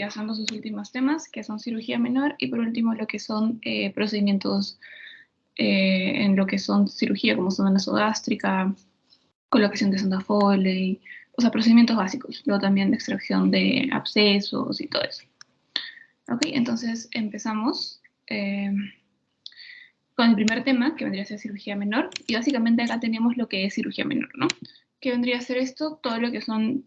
pasando a sus últimos temas, que son cirugía menor, y por último lo que son procedimientos en lo que son cirugía, como sonda nasogástrica, colocación de sonda Foley, o sea, procedimientos básicos, luego también de extracción de abscesos y todo eso. Ok, entonces empezamos con el primer tema, que vendría a ser cirugía menor, y básicamente acá tenemos lo que es cirugía menor, ¿no? Que vendría a ser esto, todo lo que son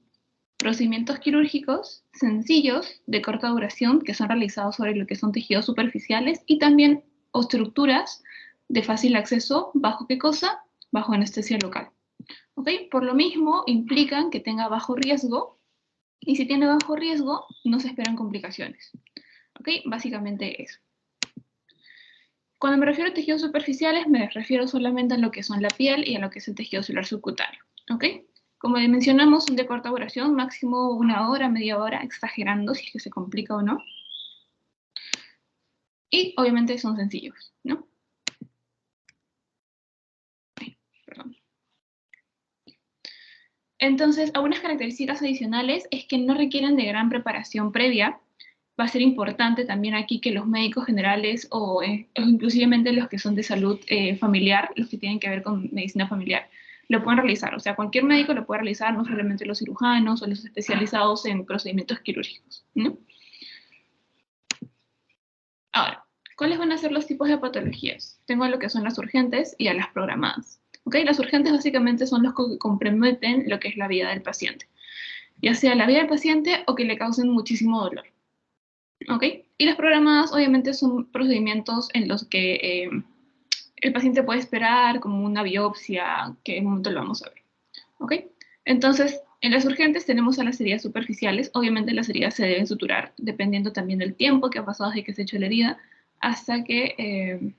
procedimientos quirúrgicos sencillos, de corta duración, que son realizados sobre lo que son tejidos superficiales, y también o estructuras de fácil acceso, ¿bajo qué cosa? Bajo anestesia local. ¿Ok? Por lo mismo, implican que tenga bajo riesgo, y si tiene bajo riesgo, no se esperan complicaciones. ¿Ok? Básicamente eso. Cuando me refiero a tejidos superficiales, me refiero solamente a lo que son la piel y a lo que es el tejido celular subcutáneo. ¿Ok? Como mencionamos, son de corta duración, máximo 1 hora, media hora, exagerando si es que se complica o no. Y obviamente son sencillos, ¿no? Perdón. Entonces, algunas características adicionales es que no requieren de gran preparación previa. Va a ser importante también aquí que los médicos generales o inclusivamente los que son de salud familiar, los que tienen que ver con medicina familiar, lo pueden realizar. O sea, cualquier médico lo puede realizar, no solamente los cirujanos o los especializados en procedimientos quirúrgicos, ¿no? Ahora, ¿cuáles van a ser los tipos de patologías? Tengo a lo que son las urgentes y a las programadas. ¿Ok? Las urgentes básicamente son los que comprometen lo que es la vida del paciente, ya sea la vida del paciente o que le causen muchísimo dolor. ¿Ok? Y las programadas obviamente son procedimientos en los que el paciente puede esperar, como una biopsia, que en un momento lo vamos a ver. ¿Ok? Entonces, en las urgentes tenemos a las heridas superficiales. Obviamente las heridas se deben suturar, dependiendo también del tiempo que ha pasado desde que se ha hecho la herida, hasta que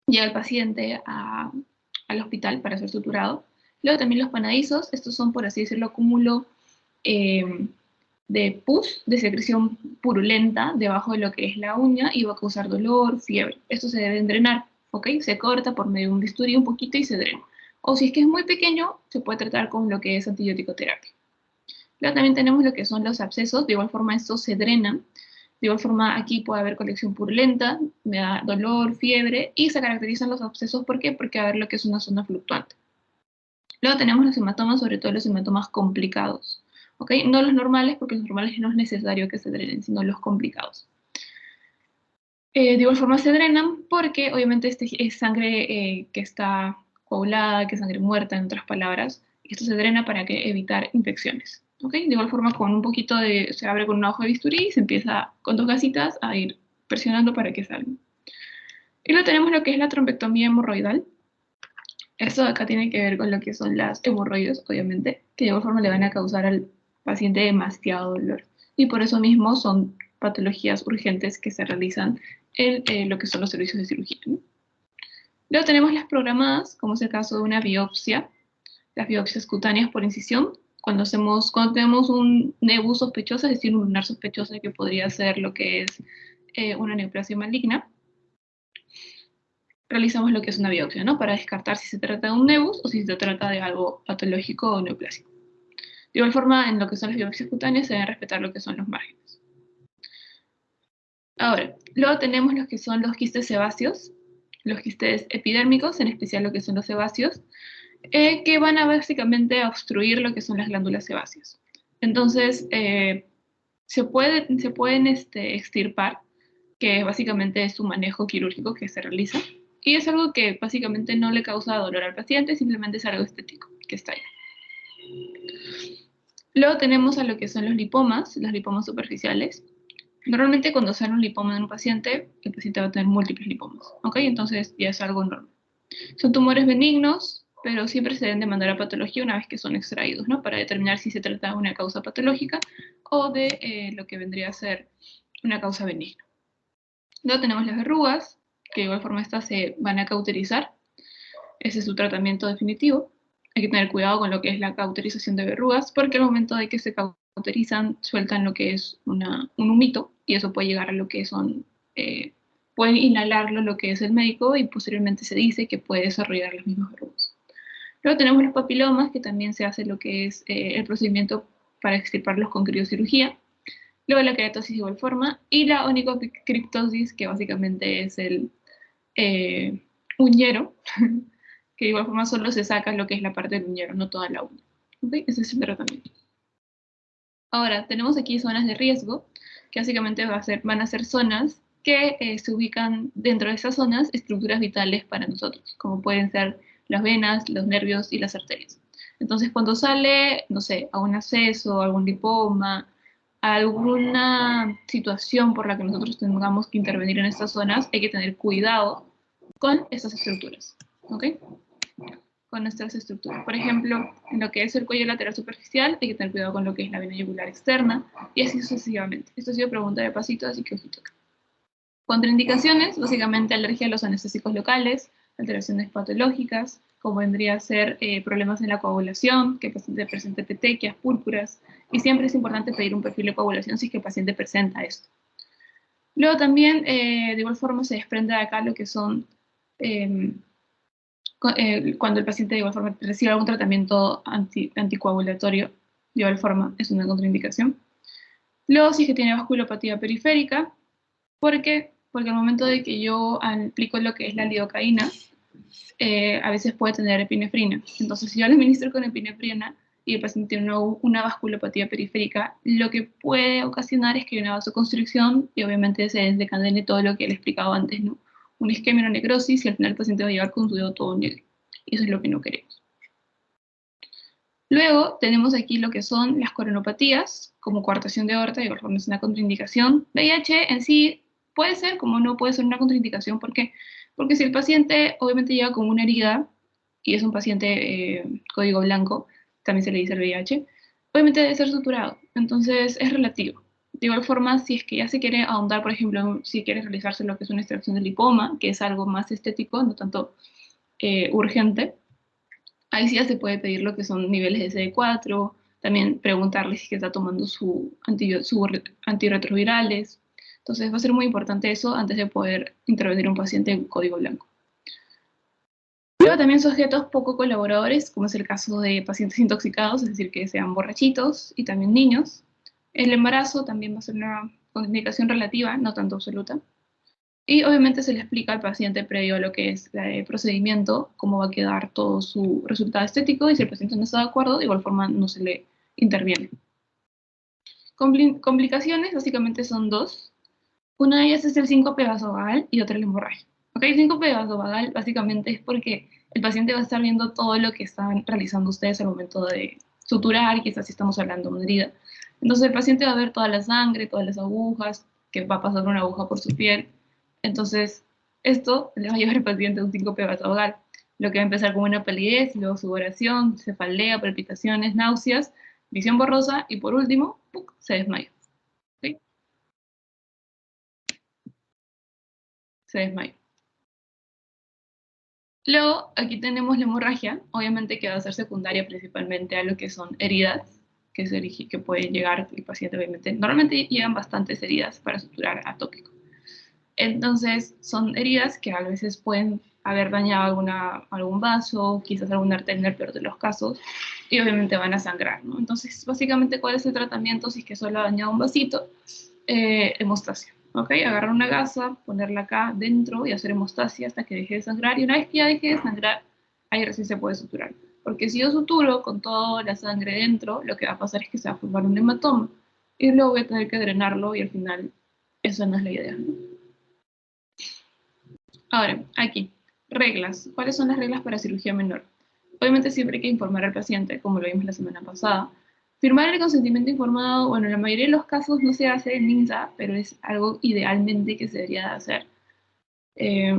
llega el paciente al hospital para ser suturado. Luego también los panadizos, estos son, por así decirlo, cúmulo de pus, de secreción purulenta, debajo de lo que es la uña, y va a causar dolor, fiebre. Esto se debe drenar, ¿ok? Se corta por medio de un bisturí un poquito y se drena. O si es que es muy pequeño, se puede tratar con lo que es antibiótico terapia. Luego también tenemos lo que son los abscesos, de igual forma estos se drenan. De igual forma aquí puede haber colección purulenta, me da dolor, fiebre, y se caracterizan los abscesos, ¿por qué? Porque va a haber lo que es una zona fluctuante. Luego tenemos los hematomas, sobre todo los hematomas complicados, ¿ok? No los normales, porque los normales no es necesario que se drenen, sino los complicados. De igual forma se drenan porque obviamente es sangre que está coagulada, que es sangre muerta, en otras palabras, y esto se drena para evitar infecciones. ¿Ok? De igual forma, con un poquito se abre con una hoja de bisturí y se empieza con 2 gasitas a ir presionando para que salgan. Y luego tenemos lo que es la trombectomía hemorroidal. Esto de acá tiene que ver con lo que son las hemorroides, obviamente, que de igual forma le van a causar al paciente demasiado dolor. Y por eso mismo son patologías urgentes que se realizan en lo que son los servicios de cirugía, ¿no? Luego tenemos las programadas, como es el caso de una biopsia, las biopsias cutáneas por incisión, cuando tenemos un nebus sospechoso, es decir, un lunar sospechoso de que podría ser lo que es una neoplasia maligna, realizamos lo que es una biopsia, ¿no? Para descartar si se trata de un nebus o si se trata de algo patológico o neoplásico. De igual forma, en lo que son las biopsias cutáneas se deben respetar lo que son los márgenes. Ahora, luego tenemos los que son los quistes sebáceos, los quistes epidérmicos, en especial lo que son los sebáceos, que van a básicamente obstruir lo que son las glándulas sebáceas. Entonces, se pueden extirpar, que básicamente es su manejo quirúrgico que se realiza, y es algo que básicamente no le causa dolor al paciente, simplemente es algo estético que está ahí. Luego tenemos a lo que son los lipomas superficiales. Normalmente cuando sale un lipoma en un paciente, el paciente va a tener múltiples lipomas, ¿ok? Entonces ya es algo normal. Son tumores benignos, pero siempre se deben de mandar a patología una vez que son extraídos, ¿no? Para determinar si se trata de una causa patológica o de lo que vendría a ser una causa benigna. Luego tenemos las verrugas, que de igual forma estas se van a cauterizar. Ese es su tratamiento definitivo. Hay que tener cuidado con lo que es la cauterización de verrugas, porque al momento de que se cauterizan, sueltan lo que es un humito, y eso puede llegar a lo que son, pueden inhalarlo lo que es el médico, y posteriormente se dice que puede desarrollar las mismas verrugas. Luego tenemos los papilomas, que también se hace lo que es el procedimiento para extirparlos con criocirugía. Luego la queratosis de igual forma, y la onicocriptosis, que básicamente es el uñero, que de igual forma solo se saca lo que es la parte del uñero, no toda la uña. ¿Okay? Ese es el tratamiento. Ahora, tenemos aquí zonas de riesgo, que básicamente van a ser zonas que se ubican dentro de esas zonas estructuras vitales para nosotros, como pueden ser las venas, los nervios y las arterias. Entonces, cuando sale, no sé, a un acceso, algún lipoma, alguna situación por la que nosotros tengamos que intervenir en estas zonas, hay que tener cuidado con estas estructuras, ¿ok? Con nuestras estructuras. Por ejemplo, en lo que es el cuello lateral superficial, hay que tener cuidado con lo que es la vena yugular externa, y así sucesivamente. Esto ha sido pregunta de pasito, así que ojito acá. Contraindicaciones, básicamente alergia a los anestésicos locales, alteraciones patológicas, como vendría a ser problemas en la coagulación, que el paciente presente petequias, púrpuras, y siempre es importante pedir un perfil de coagulación si es que el paciente presenta esto. Luego también, de igual forma, se desprende de acá lo que son cuando el paciente de igual forma recibe algún tratamiento anticoagulatorio, de igual forma es una contraindicación. Luego, si es que tiene vasculopatía periférica, ¿por qué? Porque al momento de que yo aplico lo que es la lidocaína, a veces puede tener epinefrina. Entonces, si yo le administro con epinefrina y el paciente tiene una vasculopatía periférica, lo que puede ocasionar es que haya una vasoconstricción y obviamente se desencadene todo lo que le he explicado antes, ¿no? Una isquemia, una necrosis, y al final el paciente va a llegar con su dedo todo negro. Y eso es lo que no queremos. Luego tenemos aquí lo que son las coronopatías, como coartación de aorta, y igual forma es una contraindicación. VIH en sí puede ser, como no puede ser una contraindicación. ¿Por qué? Porque si el paciente obviamente llega con una herida, y es un paciente código blanco, también se le dice el VIH, obviamente debe ser suturado. Entonces es relativo. De igual forma, si es que ya se quiere ahondar, por ejemplo, si quiere realizarse lo que es una extracción de lipoma, que es algo más estético, no tanto urgente, ahí sí ya se puede pedir lo que son niveles de CD4, también preguntarle si está tomando su antirretrovirales. Entonces va a ser muy importante eso antes de poder intervenir un paciente en código blanco. Luego también sujetos poco colaboradores, como es el caso de pacientes intoxicados, es decir, que sean borrachitos, y también niños. El embarazo también va a ser una contraindicación relativa, no tanto absoluta. Y obviamente se le explica al paciente previo a lo que es el procedimiento, cómo va a quedar todo su resultado estético, y si el paciente no está de acuerdo, de igual forma no se le interviene. Complicaciones básicamente son dos. Una de ellas es el síncope vasovagal y otra la hemorragia. ¿Ok? El síncope vasovagal básicamente es porque el paciente va a estar viendo todo lo que están realizando ustedes al momento de suturar, quizás si estamos hablando de una herida. Entonces el paciente va a ver toda la sangre, todas las agujas, que va a pasar una aguja por su piel. Entonces esto le va a llevar al paciente a un síncope vasovagal, lo que va a empezar con una palidez, luego sudoración, cefalea, palpitaciones, náuseas, visión borrosa y por último, ¡puc!, se desmaya. ¿Okay? Se desmaya. Luego, aquí tenemos la hemorragia, obviamente que va a ser secundaria principalmente a lo que son heridas, que pueden llegar el paciente, obviamente. Normalmente llegan bastantes heridas para suturar atópico. Entonces, son heridas que a veces pueden haber dañado algún vaso, quizás alguna arteria en el peor de los casos, y obviamente van a sangrar, ¿no? Entonces, básicamente, ¿cuál es el tratamiento si es que solo ha dañado un vasito? Hemostasia. ¿Ok? Agarrar una gasa, ponerla acá dentro y hacer hemostasia hasta que deje de sangrar. Y una vez que ya deje de sangrar, ahí recién se puede suturar. Porque si yo suturo con toda la sangre dentro, lo que va a pasar es que se va a formar un hematoma. Y luego voy a tener que drenarlo y al final eso no es la idea, ¿no? Ahora, aquí, reglas. ¿Cuáles son las reglas para cirugía menor? Obviamente siempre hay que informar al paciente, como lo vimos la semana pasada. Firmar el consentimiento informado, bueno, en la mayoría de los casos no se hace en NINSA, pero es algo idealmente que se debería de hacer. Eh,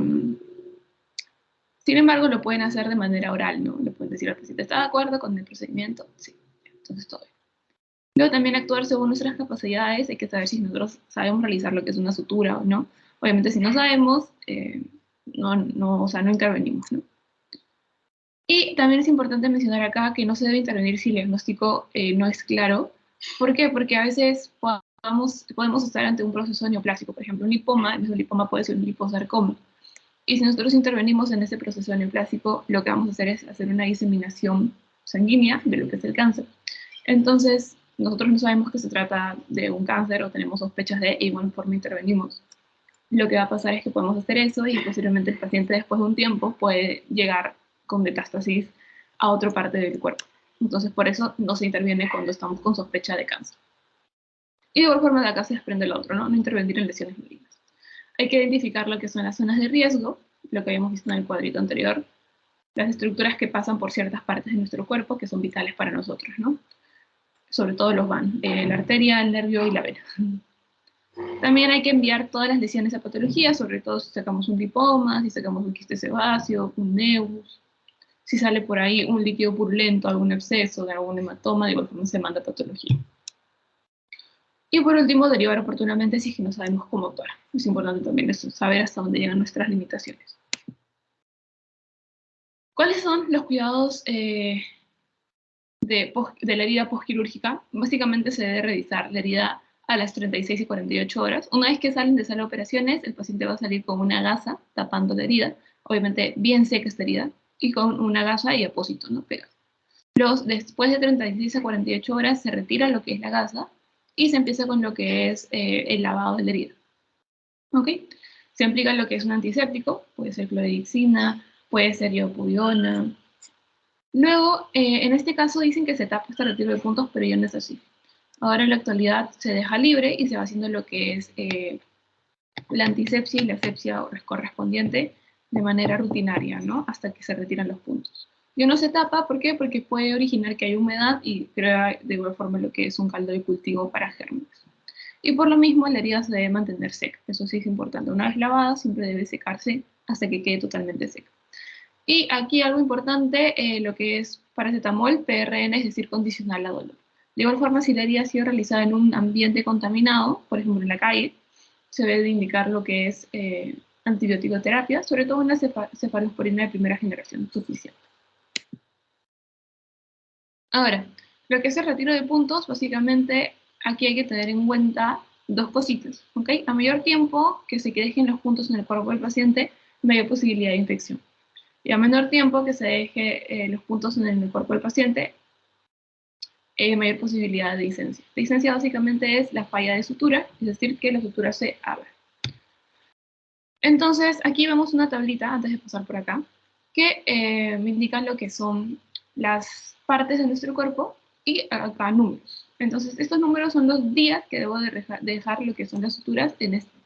Sin embargo, lo pueden hacer de manera oral, ¿no? Le pueden decir al paciente, ¿está de acuerdo con el procedimiento? Sí, entonces todo bien. Luego también actuar según nuestras capacidades, hay que saber si nosotros sabemos realizar lo que es una sutura o no. Obviamente si no sabemos, o sea, no intervenimos, ¿no? Y también es importante mencionar acá que no se debe intervenir si el diagnóstico no es claro. ¿Por qué? Porque a veces podemos estar ante un proceso neoplásico, por ejemplo, un lipoma, en vez de un lipoma puede ser un liposarcoma. Y si nosotros intervenimos en ese proceso neoplásico, lo que vamos a hacer es hacer una diseminación sanguínea de lo que es el cáncer. Entonces, nosotros no sabemos que se trata de un cáncer o tenemos sospechas de, y igual forma intervenimos. Lo que va a pasar es que podemos hacer eso y posiblemente el paciente después de un tiempo puede llegar con metástasis a otra parte del cuerpo. Entonces por eso no se interviene cuando estamos con sospecha de cáncer. Y de igual forma de acá se desprende lo otro, ¿no? No intervenir en lesiones malignas. Hay que identificar lo que son las zonas de riesgo, lo que habíamos visto en el cuadrito anterior, las estructuras que pasan por ciertas partes de nuestro cuerpo que son vitales para nosotros, ¿no? Sobre todo los van, la arteria, el nervio y la vena. También hay que enviar todas las lesiones a patología, sobre todo si sacamos un lipoma, si sacamos un quiste sebáceo, un nevus, si sale por ahí un líquido purulento, algún absceso, de algún hematoma, de igual forma se manda a patología. Y por último, derivar oportunamente si es que no sabemos cómo actuar. Es importante también eso, saber hasta dónde llegan nuestras limitaciones. ¿Cuáles son los cuidados de la herida postquirúrgica? Básicamente se debe revisar la herida a las 36 y 48 horas. Una vez que salen de sala de operaciones, el paciente va a salir con una gasa tapando la herida, obviamente bien seca esta herida, y con una gasa y apósito, ¿no? Pegado. Después de 36 a 48 horas se retira lo que es la gasa y se empieza con lo que es el lavado de la herida. ¿Ok? Se aplica lo que es un antiséptico, puede ser clorhexidina, puede ser iopuriona. Luego, en este caso dicen que se tapa hasta retiro de puntos, pero ya no es así. Ahora en la actualidad se deja libre y se va haciendo lo que es la antisepsia y la asepsia correspondiente de manera rutinaria, ¿no? Hasta que se retiran los puntos. Y no se tapa, ¿por qué? Porque puede originar que hay humedad y crea de igual forma lo que es un caldo de cultivo para gérmenes. Y por lo mismo la herida se debe mantener seca, eso sí es importante. Una vez lavada siempre debe secarse hasta que quede totalmente seca. Y aquí algo importante, lo que es paracetamol, PRN, es decir, condicional a dolor. De igual forma, si la herida ha sido realizada en un ambiente contaminado, por ejemplo en la calle, se debe indicar lo que es antibiótico terapia, sobre todo en la cefalosporina de primera generación, suficiente. Ahora, lo que es el retiro de puntos, básicamente aquí hay que tener en cuenta dos cositas, ¿ok? A mayor tiempo que se dejen los puntos en el cuerpo del paciente, mayor posibilidad de infección. Y a menor tiempo que se deje los puntos en el cuerpo del paciente, mayor posibilidad de disencia. Disencia básicamente es la falla de sutura, es decir, que la sutura se abra. Entonces, aquí vemos una tablita, antes de pasar por acá, que me indica lo que son las partes de nuestro cuerpo y acá números. Entonces, estos números son los días que debo de dejar lo que son las suturas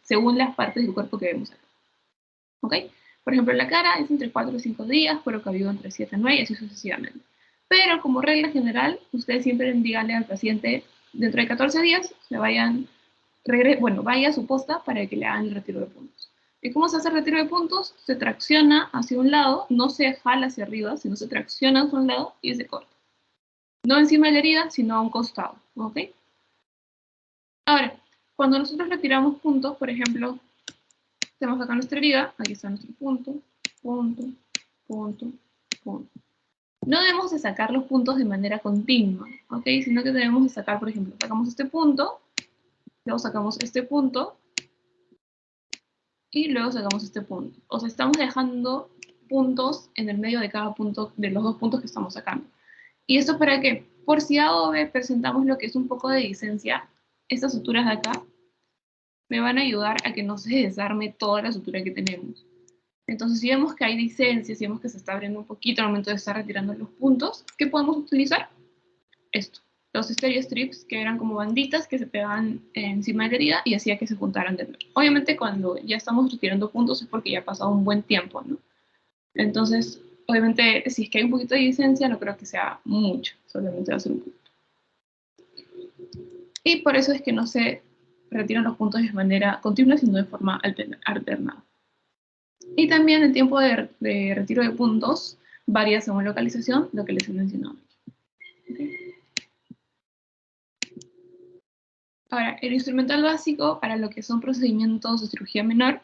según las partes del cuerpo que vemos acá. ¿Ok? Por ejemplo, la cara es entre 4 y 5 días, cuero cabelludo entre 7 y 9 y así sucesivamente. Pero como regla general, ustedes siempre díganle al paciente dentro de 14 días, vaya a su posta para que le hagan el retiro de puntos. ¿Y cómo se hace el retiro de puntos? Se tracciona hacia un lado, no se jala hacia arriba, sino se tracciona hacia un lado y se corta. No encima de la herida, sino a un costado. ¿Ok? Ahora, cuando nosotros retiramos puntos, por ejemplo, tenemos acá nuestra herida, aquí está nuestro punto, punto, punto, punto. No debemos de sacar los puntos de manera continua, ¿ok? Sino que debemos de sacar, por ejemplo, sacamos este punto, luego sacamos este punto, y luego sacamos este punto. O sea, estamos dejando puntos en el medio de cada punto, de los dos puntos que estamos sacando. ¿Y esto para qué? Por si A o B presentamos lo que es un poco de disencia, estas suturas de acá me van a ayudar a que no se desarme toda la sutura que tenemos. Entonces, si vemos que hay disencia, si vemos que se está abriendo un poquito al momento de estar retirando los puntos, ¿qué podemos utilizar? Esto. Los stereo strips, que eran como banditas que se pegaban encima de la herida y hacía que se juntaran de nuevo. Obviamente cuando ya estamos retirando puntos es porque ya ha pasado un buen tiempo, ¿no? Entonces, obviamente, si es que hay un poquito de disencia, no creo que sea mucho, solamente va a ser un poquito. Y por eso es que no se retiran los puntos de manera continua, sino de forma alternada. Y también el tiempo de retiro de puntos varía según localización, lo que les he mencionado. ¿Okay? Ahora, el instrumental básico para lo que son procedimientos de cirugía menor,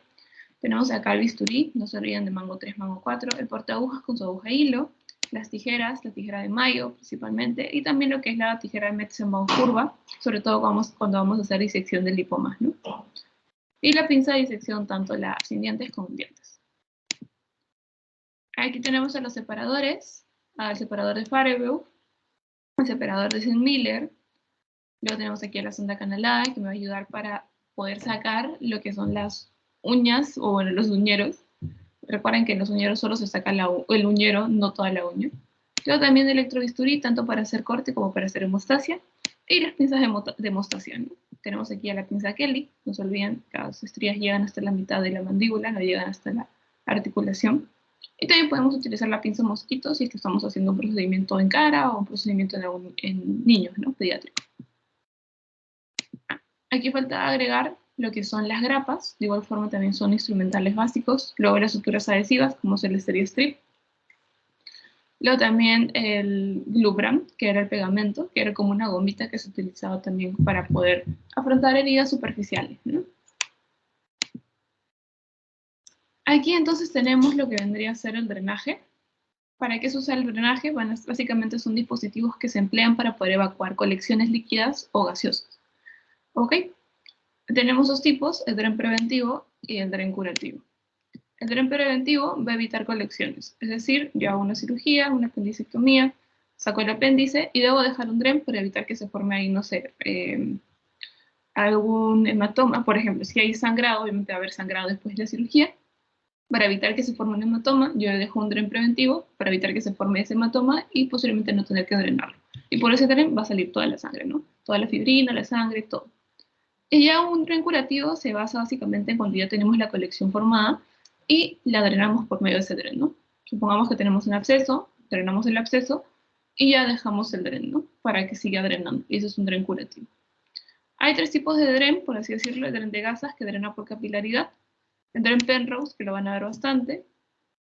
tenemos acá el bisturí, no se olviden de mango 3, mango 4, el portagujas con su aguja de hilo, las tijeras, la tijera de mayo principalmente, y también lo que es la tijera de Metzenbaum curva, sobre todo cuando vamos a hacer disección de lipomas, ¿no? Y la pinza de disección, tanto la sin dientes como dientes. Aquí tenemos a los separadores, al separador de Faribault, al separador de St. Miller, Luego tenemos aquí la sonda canalada, que me va a ayudar para poder sacar lo que son las uñas, o bueno, los uñeros. Recuerden que en los uñeros solo se saca el uñero, no toda la uña. Luego también electrobisturí, tanto para hacer corte como para hacer hemostasia. Y las pinzas de hemostasia, ¿no? Tenemos aquí a la pinza Kelly. No se olviden que las estrías llegan hasta la mitad de la mandíbula, no llegan hasta la articulación. Y también podemos utilizar la pinza mosquito si es que estamos haciendo un procedimiento en cara o un procedimiento en niños, ¿no? Pediátricos. Aquí falta agregar lo que son las grapas, de igual forma también son instrumentales básicos, luego las suturas adhesivas, como es el Steri-Strip, luego también el Glubram, que era el pegamento, que era como una gomita que se utilizaba también para poder afrontar heridas superficiales, ¿no? Aquí entonces tenemos lo que vendría a ser el drenaje. ¿Para qué se usa el drenaje? Bueno, básicamente son dispositivos que se emplean para poder evacuar colecciones líquidas o gaseosas. ¿Ok? Tenemos dos tipos, el dren preventivo y el dren curativo. El dren preventivo va a evitar colecciones, es decir, yo hago una cirugía, una apendicectomía, saco el apéndice y debo dejar un dren para evitar que se forme ahí, no sé, algún hematoma. Por ejemplo, si hay sangrado, obviamente va a haber sangrado después de la cirugía. Para evitar que se forme un hematoma, yo dejo un dren preventivo para evitar que se forme ese hematoma y posiblemente no tener que drenarlo. Y por ese dren va a salir toda la sangre, ¿no? Toda la fibrina, la sangre, todo. Y ya un dren curativo se basa básicamente en cuando ya tenemos la colección formada y la drenamos por medio de ese dren, ¿no? Supongamos que tenemos un absceso, drenamos el absceso y ya dejamos el dren, ¿no? Para que siga drenando. Y eso es un dren curativo. Hay tres tipos de dren, por así decirlo: el dren de gasas, que drena por capilaridad; el dren Penrose, que lo van a ver bastante,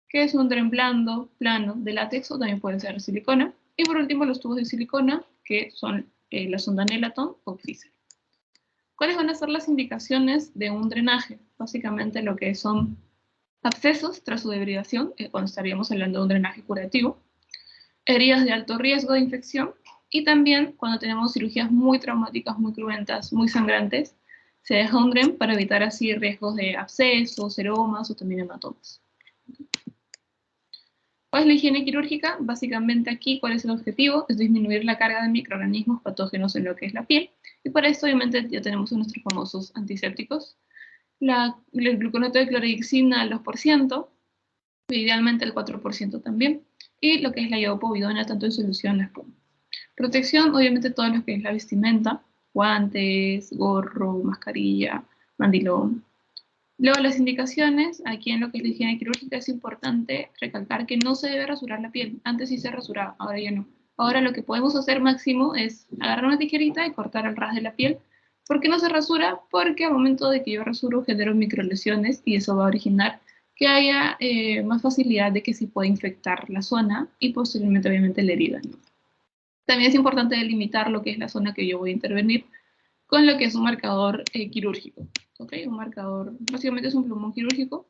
que es un dren blando, plano, de látex, o también puede ser de silicona. Y por último, los tubos de silicona, que son la sonda Nelaton o Pfizer. ¿Cuáles van a ser las indicaciones de un drenaje? Básicamente lo que son abscesos tras su debridación, cuando estaríamos hablando de un drenaje curativo, heridas de alto riesgo de infección, y también cuando tenemos cirugías muy traumáticas, muy cruentas, muy sangrantes, se deja un dren para evitar así riesgos de abscesos, seromas o también hematomas. ¿Cuál es la higiene quirúrgica? Básicamente aquí, ¿cuál es el objetivo? Es disminuir la carga de microorganismos patógenos en lo que es la piel, y para esto obviamente ya tenemos nuestros famosos antisépticos. El gluconato de clorhexidina al 2%, idealmente el 4% también, y lo que es la iodopovidona, tanto en solución la espuma. Protección, obviamente todo lo que es la vestimenta, guantes, gorro, mascarilla, mandilón. Luego las indicaciones, aquí en lo que es la higiene quirúrgica es importante recalcar que no se debe rasurar la piel. Antes sí se rasuraba, ahora ya no. Ahora lo que podemos hacer máximo es agarrar una tijerita y cortar el ras de la piel. ¿Por qué no se rasura? Porque al momento de que yo rasuro genero microlesiones y eso va a originar que haya más facilidad de que se pueda infectar la zona y posteriormente obviamente la herida, ¿no? También es importante delimitar lo que es la zona que yo voy a intervenir con lo que es un marcador quirúrgico. ¿Okay? Un marcador, básicamente es un plumón quirúrgico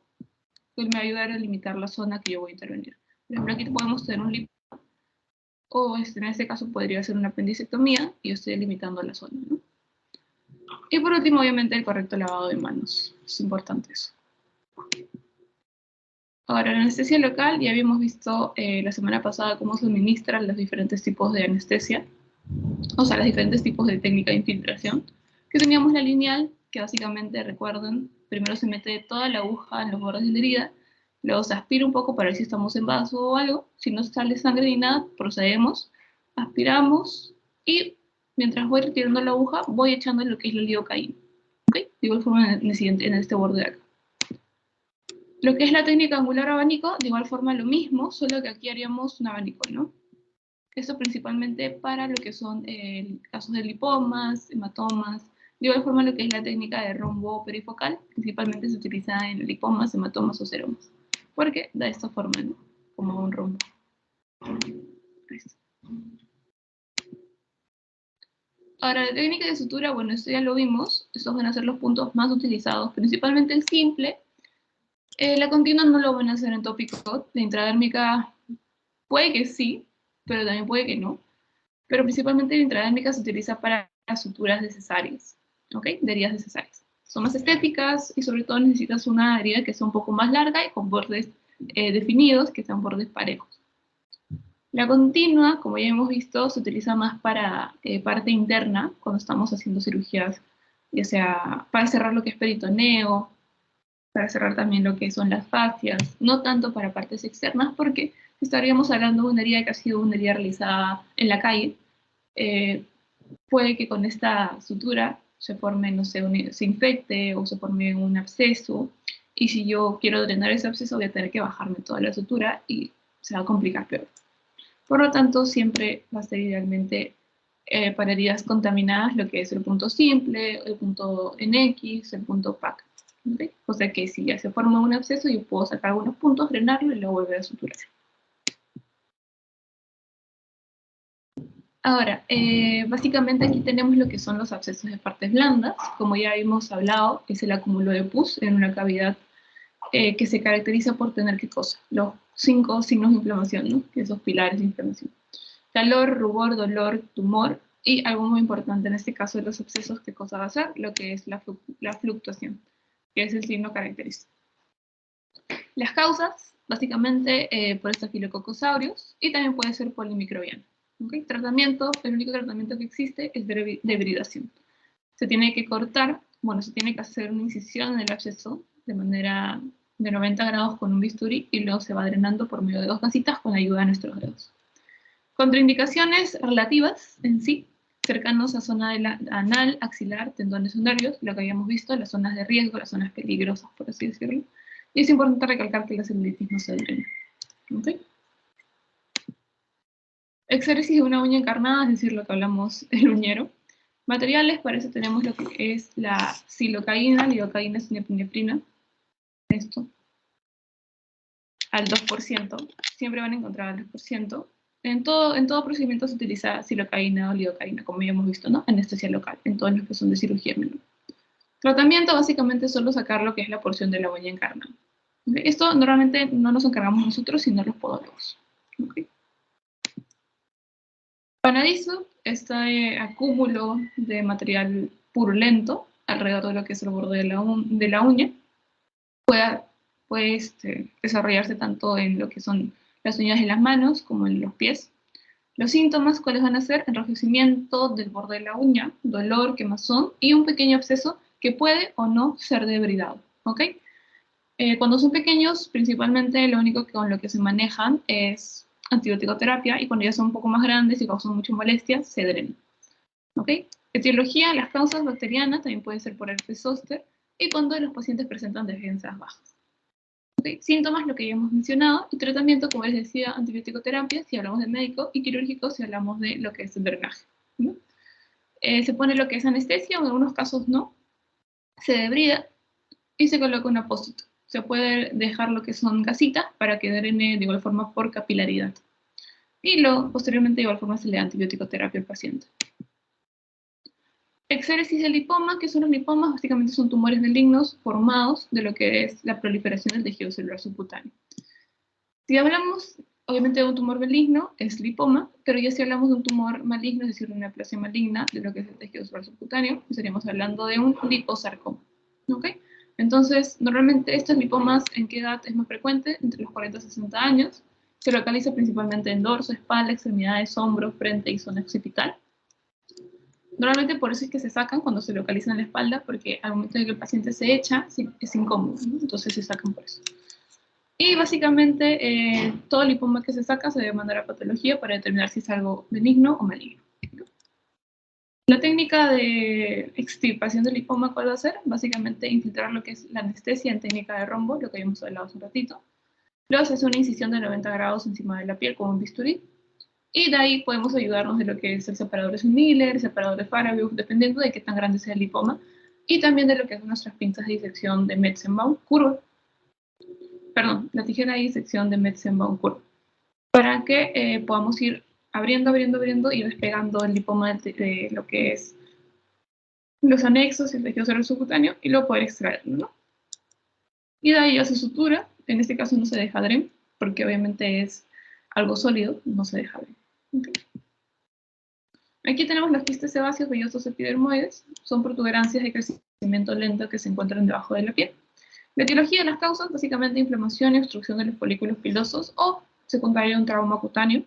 que me va a ayudar a delimitar la zona que yo voy a intervenir. Por ejemplo, aquí podemos tener un lipo, o en este caso podría ser una apendicectomía, y yo estoy delimitando la zona, ¿no? Y por último, obviamente, el correcto lavado de manos. Es importante eso. Ahora, la anestesia local, ya habíamos visto la semana pasada cómo se administran los diferentes tipos de anestesia, o sea, los diferentes tipos de técnica de infiltración, que teníamos la lineal, que básicamente, recuerden, primero se mete toda la aguja en los bordes de la herida, luego se aspira un poco para ver si estamos en vaso o algo, si no sale sangre ni nada, procedemos, aspiramos, y mientras voy retirando la aguja, voy echando lo que es la lidocaína. ¿Okay? De igual forma en este borde de acá. Lo que es la técnica angular abanico, de igual forma lo mismo, solo que aquí haríamos un abanico, ¿no? Esto principalmente para lo que son casos de lipomas, hematomas. De igual forma lo que es la técnica de rombo perifocal, principalmente se utiliza en lipomas, hematomas o seromas, porque da esta forma, ¿no? Como un rombo. Ahora, la técnica de sutura, bueno, esto ya lo vimos. Estos van a ser los puntos más utilizados, principalmente el simple. La continua no lo van a hacer en tópico. La intradérmica puede que sí, pero también puede que no. Pero principalmente la intradérmica se utiliza para suturas de cesáreas, ¿ok? De heridas de cesáreas. Son más estéticas y sobre todo necesitas una herida que sea un poco más larga y con bordes definidos, que sean bordes parejos. La continua, como ya hemos visto, se utiliza más para parte interna, cuando estamos haciendo cirugías, ya sea para cerrar lo que es peritoneo, para cerrar también lo que son las fascias, no tanto para partes externas, porque estaríamos hablando de una herida que ha sido una herida realizada en la calle. eh, Puede que con esta sutura se forme, no sé, se infecte o se forme un absceso, y si yo quiero drenar ese absceso voy a tener que bajarme toda la sutura y se va a complicar peor. Por lo tanto, siempre va a ser idealmente para heridas contaminadas lo que es el punto simple, el punto en X, el punto PAC. ¿Okay? O sea que si ya se forma un absceso, yo puedo sacar algunos puntos, drenarlo y luego volver a suturar. Ahora, básicamente aquí tenemos lo que son los abscesos de partes blandas. Como ya hemos hablado, es el acúmulo de pus en una cavidad que se caracteriza por tener, ¿qué cosa? Los 5 signos de inflamación, ¿no? Que esos pilares de inflamación. Calor, rubor, dolor, tumor, y algo muy importante en este caso de los abscesos, ¿qué cosa va a ser? Lo que es la fluctuación, que es el signo característico. Las causas, básicamente, por estafilococcus aureus, y también puede ser polimicrobiano. ¿Okay? Tratamiento, el único tratamiento que existe es debridación. Se tiene que cortar, bueno, se tiene que hacer una incisión en el absceso de manera de 90 grados con un bisturí, y luego se va drenando por medio de 2 gasitas con ayuda de nuestros dedos. Contraindicaciones relativas en sí, cercanos a zona de la anal, axilar, tendones o nervios, lo que habíamos visto, las zonas de riesgo, las zonas peligrosas, por así decirlo. Y es importante recalcar que la celulitis no se drena. ¿Okay? Exéresis de una uña encarnada, es decir, lo que hablamos del uñero. Materiales, para eso tenemos lo que es la silocaína, lidocaína, sinepinefrina, esto, al 2%, siempre van a encontrar al 2%. En todo procedimiento se utiliza silocaína o lidocaína, como ya hemos visto, ¿no? Anestesia local, en todos los que son de cirugía menor. Tratamiento, básicamente, es solo sacar lo que es la porción de la uña encarnada. ¿Okay? Esto normalmente no nos encargamos nosotros, sino los podólogos. ¿Okay? Panadizo, este acúmulo de material purulento alrededor de lo que es el borde de la uña, puede desarrollarse tanto en lo que son las uñas de las manos como en los pies. Los síntomas, ¿cuáles van a ser? Enrojecimiento del borde de la uña, dolor, quemazón y un pequeño absceso que puede o no ser debridado. ¿Ok? Cuando son pequeños, principalmente lo único con lo que se manejan es antibiótico terapia, y cuando ya son un poco más grandes y causan mucha molestia, se drenan. ¿Ok? Etiología, las causas bacterianas, también puede ser por herpes zóster, y cuando los pacientes presentan defensas bajas. ¿Okay? Síntomas, lo que ya hemos mencionado, y tratamiento, como les decía, antibiótico terapia, si hablamos de médico, y quirúrgico, si hablamos de lo que es el drenaje. ¿No? Se pone lo que es anestesia, o en algunos casos no, se debrida, y se coloca un apósito. Se puede dejar lo que son gasitas para que drene de igual forma por capilaridad. Y luego, posteriormente, de igual forma, se le da antibiótico terapia al paciente. Exéresis de lipoma, que son los lipomas, básicamente son tumores malignos formados de lo que es la proliferación del tejido celular subcutáneo. Si hablamos, obviamente, de un tumor maligno, es lipoma, pero ya si hablamos de un tumor maligno, es decir, de una neoplasia maligna de lo que es el tejido celular subcutáneo, estaríamos hablando de un liposarcoma. ¿Ok? Entonces, normalmente estos lipomas, ¿en qué edad es más frecuente? Entre los 40 y 60 años. Se localiza principalmente en dorso, espalda, extremidades, hombros, frente y zona occipital. Normalmente por eso es que se sacan cuando se localizan en la espalda, porque al momento de que el paciente se echa, es incómodo, ¿no? Entonces se sacan por eso. Y básicamente todo lipoma que se saca se debe mandar a patología para determinar si es algo benigno o maligno. La técnica de extirpación del lipoma, ¿cuál va a ser? Básicamente infiltrar lo que es la anestesia en técnica de rombo, lo que habíamos hablado hace un ratito. Luego se hace una incisión de 90 grados encima de la piel con un bisturí. Y de ahí podemos ayudarnos de lo que es el separador de Miller, el separador de Farabee, dependiendo de qué tan grande sea el lipoma. Y también de lo que son nuestras pinzas de disección de Metzenbaum curva. Perdón, la tijera de disección de Metzenbaum curva. Para que podamos ir abriendo y despegando el lipoma de lo que es los anexos y el tejido cerebral subcutáneo, y luego poder extraerlo, ¿no? Y de ahí ya se sutura. En este caso no se deja dren, porque obviamente es algo sólido, no se deja dren. ¿Okay? Aquí tenemos los quistes sebáceos vellosos epidermoides, son protuberancias de crecimiento lento que se encuentran debajo de la piel. La etiología de las causas, básicamente inflamación y obstrucción de los folículos pilosos o secundario a un trauma cutáneo.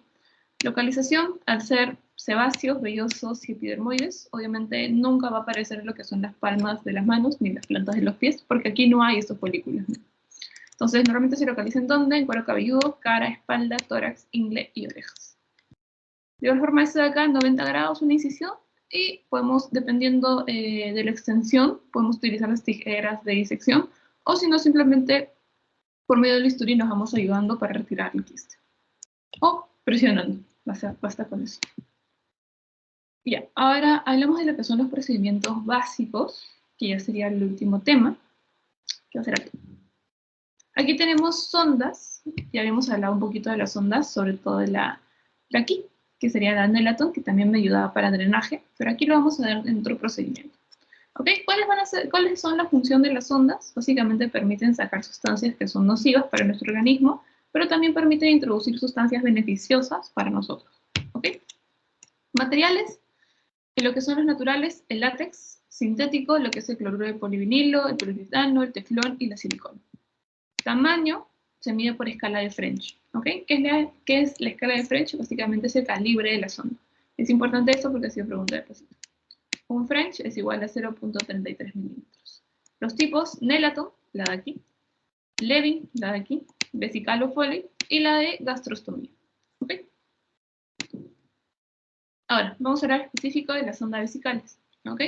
Localización, al ser sebáceos, vellosos y epidermoides, obviamente nunca va a aparecer lo que son las palmas de las manos ni las plantas de los pies, porque aquí no hay estos folículos, ¿no? Entonces, normalmente se localiza en ¿dónde? En cuero cabelludo, cara, espalda, tórax, ingle y orejas. De igual forma, esto de acá, 90 grados, una incisión, y podemos, dependiendo de la extensión, podemos utilizar las tijeras de disección, o si no, simplemente por medio del bisturí nos vamos ayudando para retirar el quiste. O presionando, basta con eso. Ya, ahora hablamos de lo que son los procedimientos básicos, que ya sería el último tema, que va a ser aquí. Aquí tenemos sondas, ya habíamos hablado un poquito de las sondas, sobre todo de aquí, que sería la Nelaton, que también me ayudaba para drenaje, pero aquí lo vamos a ver en otro procedimiento. ¿Ok? ¿Cuáles son la función de las sondas? Básicamente permiten sacar sustancias que son nocivas para nuestro organismo, pero también permiten introducir sustancias beneficiosas para nosotros. ¿Ok? Materiales, en lo que son los naturales, el látex, sintético, lo que es el cloruro de polivinilo, el poliuretano, el teflón y la silicona. Tamaño se mide por escala de French. ¿Ok? ¿Qué es la escala de French? Básicamente es el calibre de la sonda. Es importante esto porque ha sido pregunta de paciente. Un French es igual a 0.33 milímetros. Los tipos Nelaton, la de aquí, Levin, la de aquí, vesical o Foley, y la de gastrostomía. ¿Ok? Ahora, vamos a hablar específico de las sondas vesicales. ¿Ok?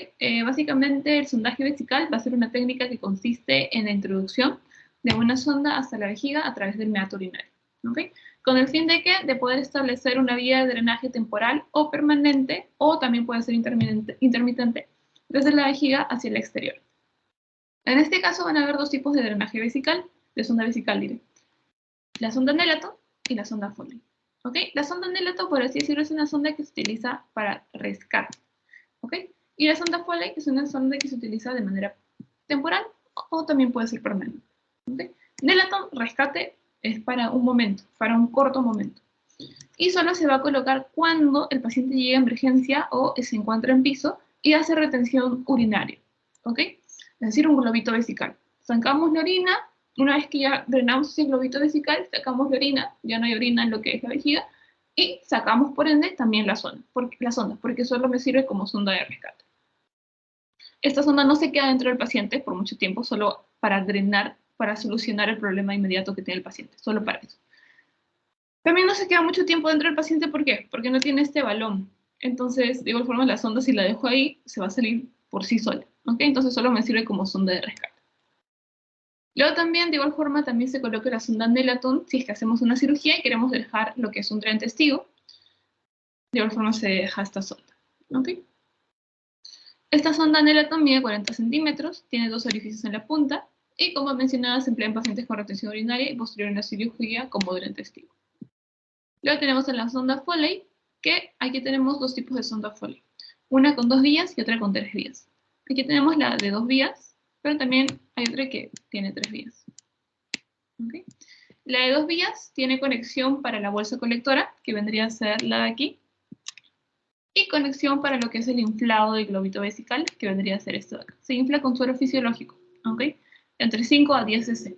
Básicamente el sondaje vesical va a ser una técnica que consiste en la introducción de una sonda hasta la vejiga a través del meato urinario. ¿Ok? Con el fin de que de poder establecer una vía de drenaje temporal o permanente, o también puede ser intermitente, desde la vejiga hacia el exterior. En este caso van a haber dos tipos de drenaje vesical, de sonda vesical diré. La sonda Nelaton y la sonda Foley. ¿Ok? La sonda Nelaton, por así decirlo, es una sonda que se utiliza para rescate. ¿Ok? Y la sonda Foley es una sonda que se utiliza de manera temporal o también puede ser permanente. ¿Ok? Nelaton, rescate, es para un momento, para un corto momento. Y solo se va a colocar cuando el paciente llegue a emergencia o se encuentra en piso y hace retención urinaria. ¿Ok? Es decir, un globito vesical. Sacamos la orina, una vez que ya drenamos ese globito vesical, sacamos la orina, ya no hay orina en lo que es la vejiga, y sacamos por ende también la sonda, porque solo me sirve como sonda de rescate. Esta sonda no se queda dentro del paciente por mucho tiempo, solo para drenar, para solucionar el problema inmediato que tiene el paciente, solo para eso. También no se queda mucho tiempo dentro del paciente, ¿por qué? Porque no tiene este balón. Entonces, de igual forma, la sonda, si la dejo ahí, se va a salir por sí sola. ¿Ok? Entonces solo me sirve como sonda de rescate. Luego también, de igual forma, también se coloca la sonda Nelaton si es que hacemos una cirugía y queremos dejar lo que es un tren testigo. De igual forma se deja esta sonda. ¿Ok? Esta sonda Nelaton mide 40 centímetros, tiene dos orificios en la punta y, como mencionaba, se emplea en pacientes con retención urinaria y posterior a una cirugía como tren testigo. Luego tenemos en la sonda Foley, que aquí tenemos dos tipos de sonda Foley. Una con 2 vías y otra con 3 vías. Aquí tenemos la de 2 vías, pero también hay otra que tiene 3 vías. ¿Okay? La de 2 vías tiene conexión para la bolsa colectora, que vendría a ser la de aquí, y conexión para lo que es el inflado del globito vesical, que vendría a ser esto de acá. Se infla con suero fisiológico, ¿ok? Entre 5 a 10 cc.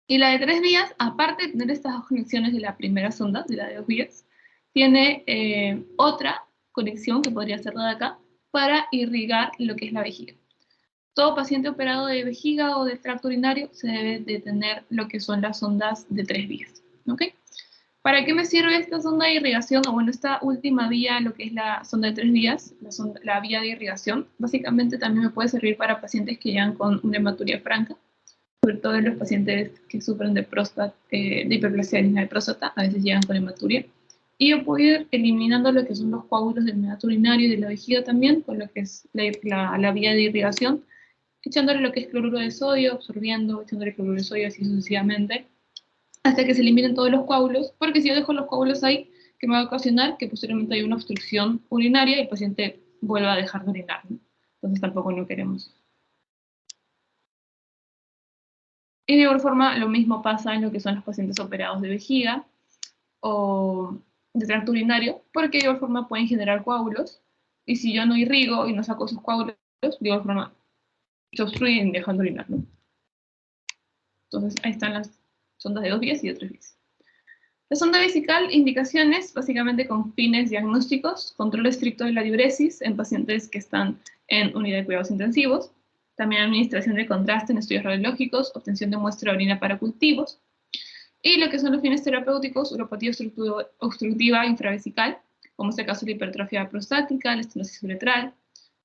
Y la de 3 vías, aparte de tener estas dos conexiones de la primera sonda, de la de 2 vías, tiene otra conexión, que podría ser la de acá, para irrigar lo que es la vejiga. Todo paciente operado de vejiga o de tracto urinario se debe de tener lo que son las sondas de 3 vías. ¿Ok? ¿Para qué me sirve esta sonda de irrigación? O bueno, esta última vía, lo que es la sonda de 3 vías, la vía de irrigación, básicamente también me puede servir para pacientes que llegan con una hematuria franca, sobre todo en los pacientes que sufren de próstata, de hiperplasia de próstata, a veces llegan con hematuria. Y yo puedo ir eliminando lo que son los coágulos del meato urinario y de la vejiga también, con lo que es la vía de irrigación, echándole lo que es cloruro de sodio, absorbiendo, echándole cloruro de sodio así sucesivamente, hasta que se eliminen todos los coágulos, porque si yo dejo los coágulos ahí, que me va a ocasionar que posteriormente haya una obstrucción urinaria y el paciente vuelva a dejar de orinar, ¿no? Entonces tampoco lo queremos. Y de igual forma, lo mismo pasa en lo que son los pacientes operados de vejiga o de tracto urinario, porque de igual forma pueden generar coágulos, y si yo no irrigo y no saco esos coágulos, de igual forma se obstruyen dejando de orinar, ¿no? Entonces ahí están las sondas de 2 vías y de 3 vías. La sonda vesical, indicaciones, básicamente con fines diagnósticos, control estricto de la diuresis en pacientes que están en unidad de cuidados intensivos, también administración de contraste en estudios radiológicos, obtención de muestra de orina para cultivos, y lo que son los fines terapéuticos, uropatía obstructiva infravesical, como es el caso de la hipertrofia prostática, la estenosis uretral,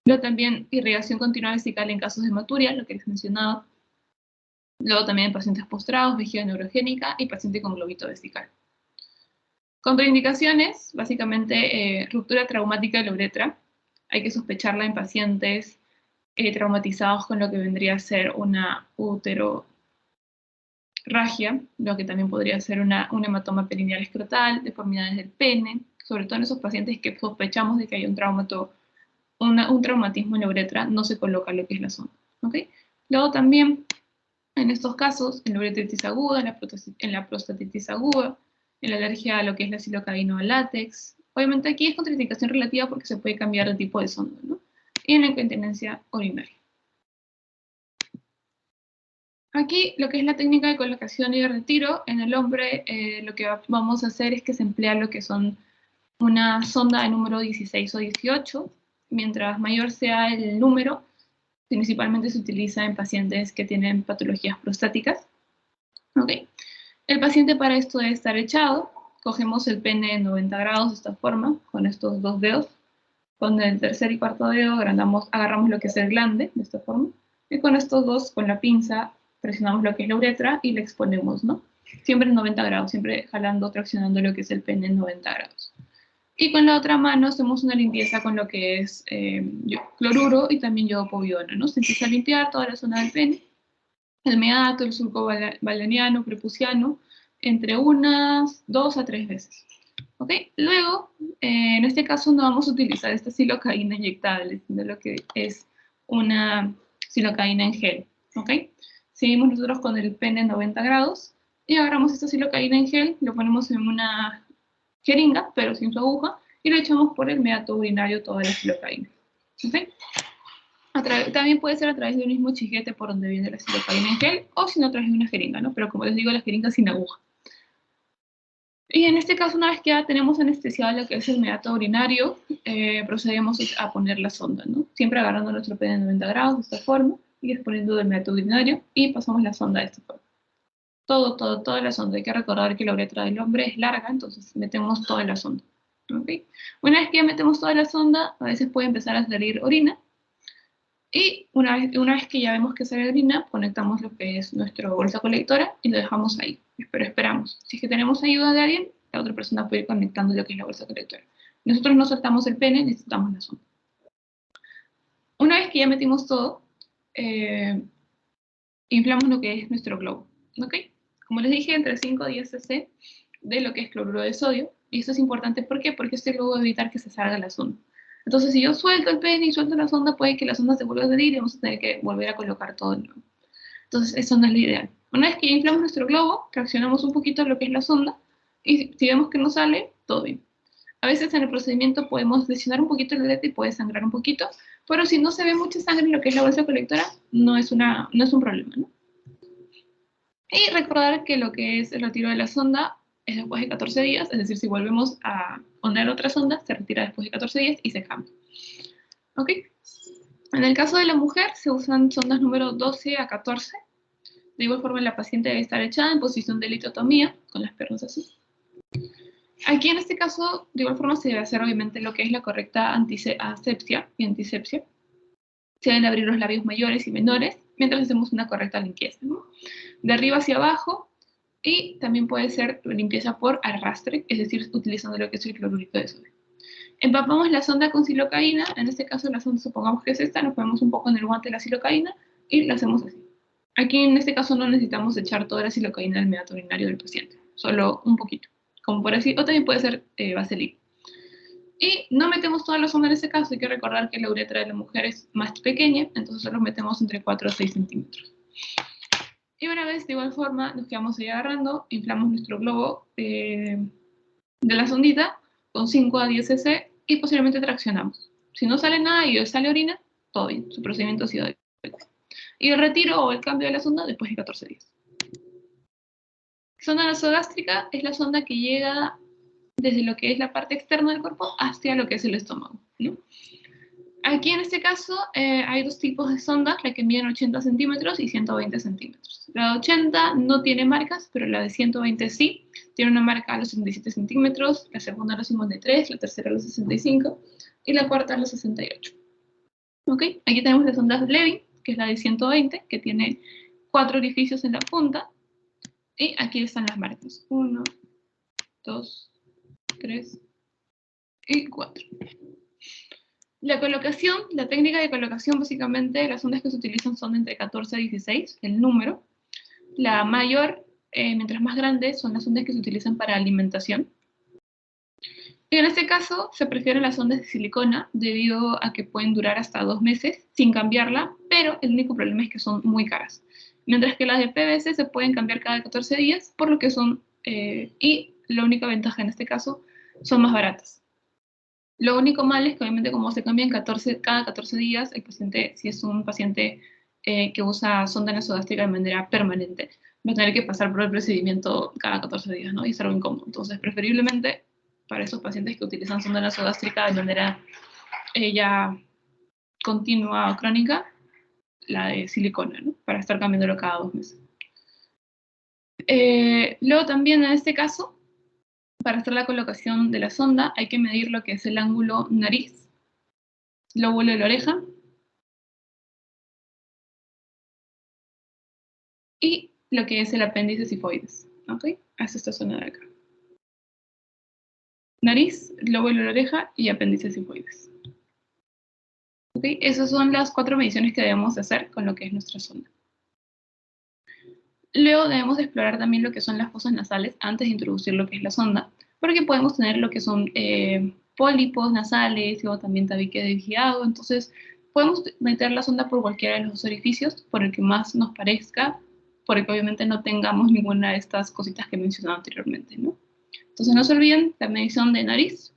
luego también irrigación continua vesical en casos de hematuria, lo que les mencionaba, luego también en pacientes postrados, vejiga neurogénica y paciente con globito vesical. Contraindicaciones, básicamente ruptura traumática de la uretra. Hay que sospecharla en pacientes traumatizados con lo que vendría a ser una uterorragia, lo que también podría ser un hematoma perineal escrotal, deformidades del pene, sobre todo en esos pacientes que sospechamos de que hay un traumatismo en la uretra, no se coloca lo que es la sonda. ¿Okay? Luego también, en estos casos, en la uretritis aguda, en la prostatitis aguda, en la alergia a lo que es la silocaína o al látex. Obviamente aquí es contraindicación relativa porque se puede cambiar de tipo de sonda, ¿no? Y en la incontinencia urinaria. Aquí lo que es la técnica de colocación y de retiro, en el hombre lo que vamos a hacer es que se emplea lo que son una sonda de número 16 o 18, mientras mayor sea el número, principalmente se utiliza en pacientes que tienen patologías prostáticas. ¿Okay? El paciente para esto debe estar echado, cogemos el pene en 90 grados de esta forma, con estos dos dedos, con el tercer y cuarto dedo agarramos lo que es el glande, de esta forma, y con estos dos, con la pinza, presionamos lo que es la uretra y la exponemos, ¿no? Siempre en 90 grados, siempre jalando, traccionando lo que es el pene en 90 grados. Y con la otra mano hacemos una limpieza con lo que es cloruro y también yodo povidona, ¿no? Se empieza a limpiar toda la zona del pene, el meato, el surco balaniano, prepuciano, entre unas 2 a 3 veces. ¿Ok? Luego, en este caso no vamos a utilizar esta silocaína inyectable, sino lo que es una silocaína en gel. ¿Ok? Seguimos nosotros con el pene en 90 grados y agarramos esta silocaína en gel, lo ponemos en una jeringa, pero sin su aguja, y lo echamos por el meato urinario toda la silocaína. ¿Ok? También puede ser a través de un mismo chiquete por donde viene la silocaína en gel, o si no, a través de una jeringa, ¿no? Pero como les digo, la jeringa sin aguja. Y en este caso, una vez que ya tenemos anestesiado lo que es el meato urinario, procedemos a poner la sonda, ¿no? Siempre agarrando nuestro pene en 90 grados, de esta forma, y exponiendo el meato urinario, y pasamos la sonda de esta forma. Toda la sonda. Hay que recordar que la uretra del hombre es larga, entonces metemos toda la sonda. ¿Okay? Una vez que ya metemos toda la sonda, a veces puede empezar a salir orina, y una vez que ya vemos que sale orina, conectamos lo que es nuestra bolsa colectora y lo dejamos ahí. Pero esperamos. Si es que tenemos ayuda de alguien, la otra persona puede ir conectando lo que es la bolsa colectora. Nosotros no soltamos el pene, necesitamos la sonda. Una vez que ya metimos todo, inflamos lo que es nuestro globo. ¿Ok? Como les dije, entre 5 y 10 cc de lo que es cloruro de sodio. Y esto es importante, ¿por qué? Porque este globo va a evitar que se salga la sonda. Entonces, si yo suelto el pene y suelto la sonda, puede que la sonda se vuelva a salir y vamos a tener que volver a colocar todo de nuevo. Entonces, eso no es lo ideal. Una vez que ya inflamos nuestro globo, traccionamos un poquito lo que es la sonda, y si vemos que no sale, todo bien. A veces en el procedimiento podemos lesionar un poquito el uretra y puede sangrar un poquito, pero si no se ve mucha sangre en lo que es la bolsa colectora, no es un problema, ¿no? Y recordar que lo que es el retiro de la sonda es después de 14 días, es decir, si volvemos a poner otra sonda, se retira después de 14 días y se cambia. ¿Ok? En el caso de la mujer, se usan sondas número 12 a 14. De igual forma, la paciente debe estar echada en posición de litotomía, con las piernas así. Aquí, en este caso, de igual forma, se debe hacer, obviamente, lo que es la correcta asepsia y antisepsia. Se deben abrir los labios mayores y menores, mientras hacemos una correcta limpieza, ¿no? De arriba hacia abajo, y también puede ser limpieza por arrastre, es decir, utilizando lo que es el clorurito de sodio. Empapamos la sonda con silocaína, en este caso la sonda supongamos que es esta, nos ponemos un poco en el guante de la silocaína y lo hacemos así. Aquí en este caso no necesitamos echar toda la silocaína del meato urinario del paciente, solo un poquito, como por así, o también puede ser vaselina. Y no metemos toda la sonda en este caso, hay que recordar que la uretra de la mujer es más pequeña, entonces solo metemos entre 4 a 6 centímetros. Y una vez de igual forma nos quedamos ahí agarrando, inflamos nuestro globo de la sondita con 5 a 10 cc y posteriormente traccionamos. Si no sale nada y sale orina, todo bien, su procedimiento ha sido adecuado. Y el retiro o el cambio de la sonda después de 14 días. Sonda nasogástrica es la sonda que llega desde lo que es la parte externa del cuerpo hacia lo que es el estómago, ¿no? Aquí en este caso hay dos tipos de sondas, la que miden 80 centímetros y 120 centímetros. La de 80 no tiene marcas, pero la de 120 sí. Tiene una marca a los 77 centímetros, la segunda a los 53, la tercera a los 65 y la cuarta a los 68. ¿Ok? Aquí tenemos la sonda Levy, que es la de 120, que tiene 4 orificios en la punta. Y aquí están las marcas. 1, 2, 3 y 4. La colocación, la técnica de colocación, básicamente, las ondas que se utilizan son entre 14 y 16, el número. La mayor, mientras más grande, son las ondas que se utilizan para alimentación. Y en este caso, se prefieren las ondas de silicona debido a que pueden durar hasta 2 meses sin cambiarla, pero el único problema es que son muy caras. Mientras que las de PVC se pueden cambiar cada 14 días, por lo que son, y la única ventaja en este caso, son más baratas. Lo único malo es que obviamente como se cambian cada 14 días, el paciente, si es un paciente que usa sonda nasogástrica de manera permanente, va a tener que pasar por el procedimiento cada 14 días, ¿no? Y es algo incómodo. Entonces, preferiblemente, para esos pacientes que utilizan sonda nasogástrica de manera ya continua o crónica, la de silicona, ¿no? Para estar cambiándolo cada 2 meses. Luego también en este caso, para hacer la colocación de la sonda hay que medir lo que es el ángulo nariz, lóbulo de la oreja y lo que es el apéndice sifoides. ¿Ok? Es esta zona de acá. Nariz, lóbulo de la oreja y apéndice sifoides. ¿Ok? Esas son las 4 mediciones que debemos hacer con lo que es nuestra sonda. Luego debemos explorar también lo que son las fosas nasales antes de introducir lo que es la sonda, porque podemos tener lo que son pólipos nasales, luego también tabique desviado, entonces podemos meter la sonda por cualquiera de los dos orificios, por el que más nos parezca, porque obviamente no tengamos ninguna de estas cositas que he mencionado anteriormente, ¿no? Entonces no se olviden la medición de nariz,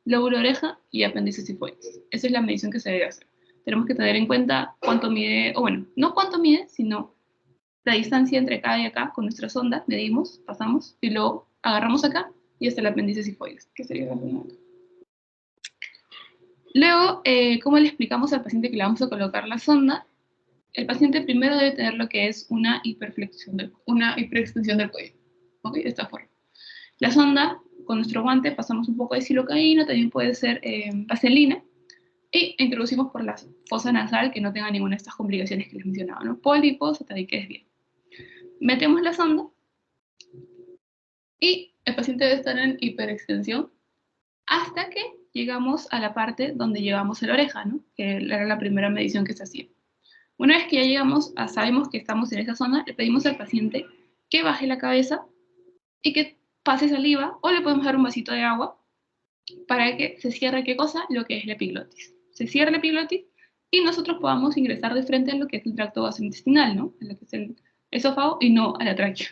lóbulo de oreja y apéndice sifoides. Esa es la medición que se debe hacer. Tenemos que tener en cuenta cuánto mide, o bueno, no cuánto mide, sino la distancia entre acá y acá con nuestra sonda, medimos, pasamos, y luego agarramos acá y hasta el apéndice sifoides, que sería la zona acá. Luego, ¿cómo le explicamos al paciente que le vamos a colocar la sonda? El paciente primero debe tener lo que es una hiperextensión del cuello, ¿ok? De esta forma. La sonda, con nuestro guante, pasamos un poco de silocaína, también puede ser vaselina, y introducimos por la fosa nasal que no tenga ninguna de estas complicaciones que les mencionaba, ¿no? Pólipos, hasta ahí que es bien. Metemos la sonda y el paciente debe estar en hiperextensión hasta que llegamos a la parte donde llegamos a la oreja, ¿no? Que era la primera medición que se hacía. Una vez que ya llegamos, sabemos que estamos en esa zona, le pedimos al paciente que baje la cabeza y que pase saliva, o le podemos dar un vasito de agua para que se cierre, ¿qué cosa? Lo que es la epiglotis. Se cierra la epiglotis y nosotros podamos ingresar de frente a lo que es el tracto gastrointestinal, ¿no? En lo que es el esófago y no a la tráquea.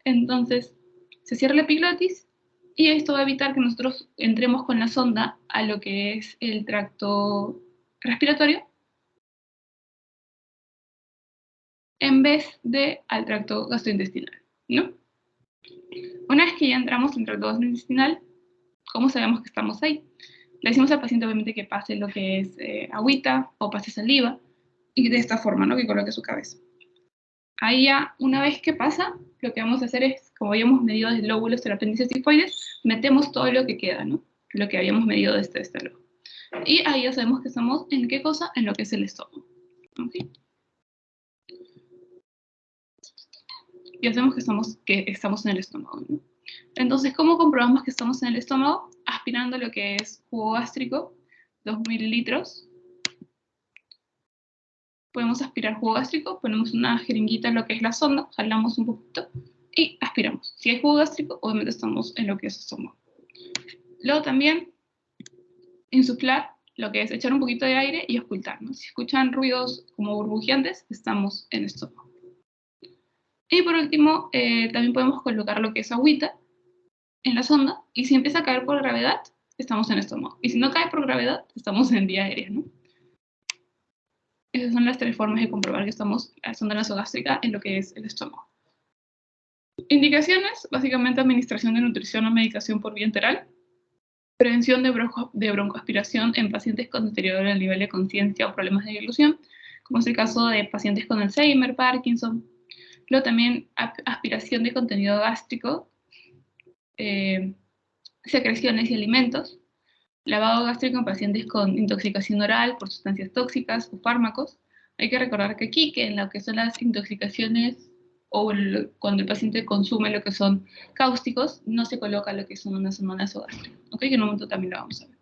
Entonces, se cierra la epiglotis y esto va a evitar que nosotros entremos con la sonda a lo que es el tracto respiratorio en vez de al tracto gastrointestinal, ¿no? Una vez que ya entramos en el tracto gastrointestinal, ¿cómo sabemos que estamos ahí? Le decimos al paciente obviamente que pase lo que es agüita o pase saliva y de esta forma, ¿no? Que coloque su cabeza. Ahí ya, una vez que pasa, lo que vamos a hacer es, como habíamos medido desde el lóbulo hasta el apéndice sifoides, metemos todo lo que queda, ¿no? Lo que habíamos medido desde este lado. Y ahí ya sabemos que estamos en qué cosa, en lo que es el estómago. ¿Okay? Ya sabemos que estamos en el estómago, ¿no? Entonces, ¿cómo comprobamos que estamos en el estómago? Aspirando lo que es jugo gástrico, 2 mililitros. Podemos aspirar jugo gástrico, ponemos una jeringuita en lo que es la sonda, jalamos un poquito y aspiramos. Si hay jugo gástrico, obviamente estamos en lo que es estómago. Luego también insuflar, lo que es echar un poquito de aire y ocultar, ¿no? Si escuchan ruidos como burbujeantes, estamos en estómago. Y por último, también podemos colocar lo que es agüita en la sonda, y si empieza a caer por gravedad, estamos en estómago. Y si no cae por gravedad, estamos en vía aérea, ¿no? Esas son las 3 formas de comprobar que estamos en la sonda nasogástrica en lo que es el estómago. Indicaciones, básicamente administración de nutrición o medicación por vía enteral, prevención de broncoaspiración en pacientes con deterioro del nivel de conciencia o problemas de dilución, como es el caso de pacientes con Alzheimer, Parkinson. Luego también aspiración de contenido gástrico, secreciones y alimentos, lavado gástrico en pacientes con intoxicación oral por sustancias tóxicas o fármacos. Hay que recordar que aquí, que en lo que son las intoxicaciones o cuando el paciente consume lo que son cáusticos, no se coloca lo que son una sonda nasogástrica, ¿ok? Que en un momento también lo vamos a ver.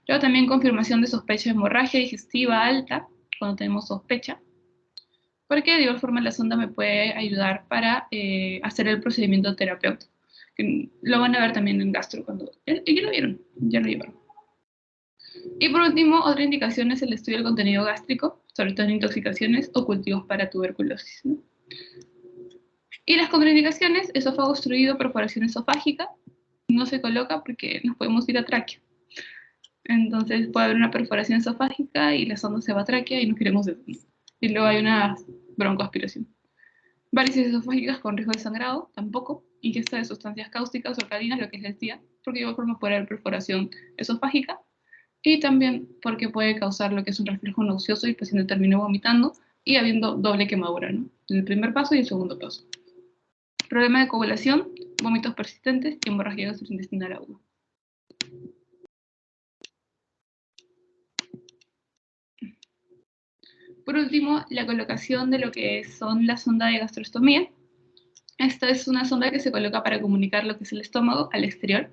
Luego también confirmación de sospecha de hemorragia digestiva alta, cuando tenemos sospecha, porque de igual forma la sonda me puede ayudar para hacer el procedimiento terapéutico. Que lo van a ver también en gastro cuando... Ya lo vieron, ya lo llevaron. Y por último, otra indicación es el estudio del contenido gástrico, sobre todo en intoxicaciones o cultivos para tuberculosis, ¿no? Y las contraindicaciones, esófago obstruido, perforación esofágica, no se coloca porque nos podemos ir a tráquea. Entonces puede haber una perforación esofágica y la sonda se va a tráquea y no queremos eso. Y luego hay una broncoaspiración. Varices esofágicas con riesgo de sangrado, tampoco. Ingesta de sustancias cáusticas o alcalinas, lo que les decía, porque de igual forma puede haber perforación esofágica. Y también porque puede causar lo que es un reflejo nauseoso y el paciente termina vomitando y habiendo doble quemadura, ¿no? En el primer paso y el segundo paso. Problema de coagulación, vómitos persistentes y hemorragia gastrointestinal aguda. Por último, la colocación de lo que son la sonda de gastrostomía. Esta es una sonda que se coloca para comunicar lo que es el estómago al exterior.